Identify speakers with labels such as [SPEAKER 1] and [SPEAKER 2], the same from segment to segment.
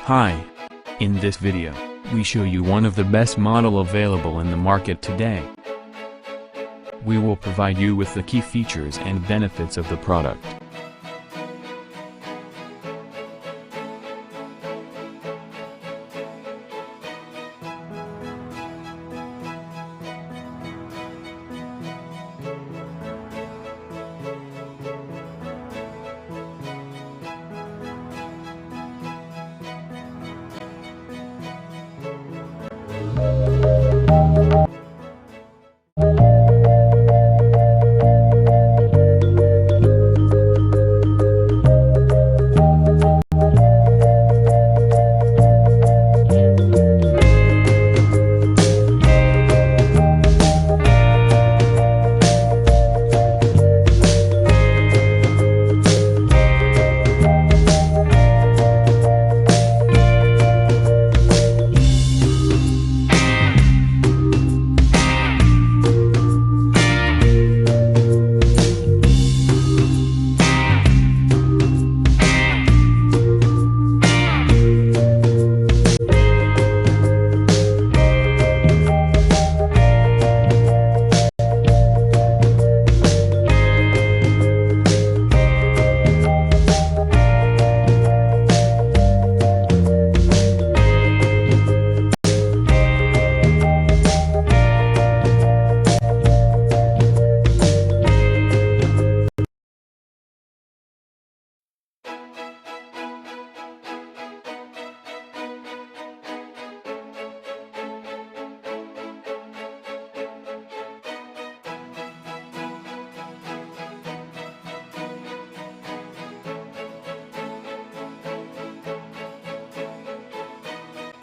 [SPEAKER 1] Hi. In this video, we show you one of the best model available in the market today. We will provide you with the key features and benefits of the product.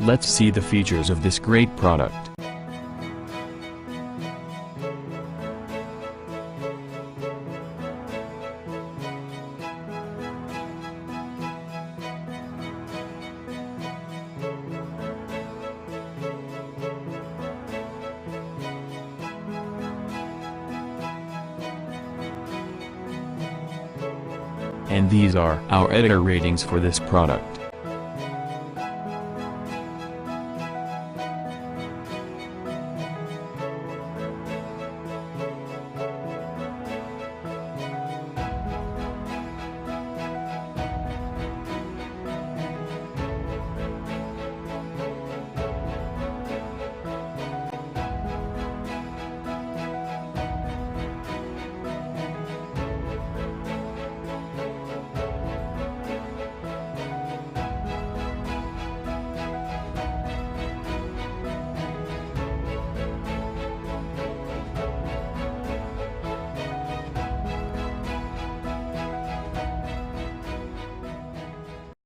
[SPEAKER 1] Let's see the features of this great product. And these are our editor ratings for this product.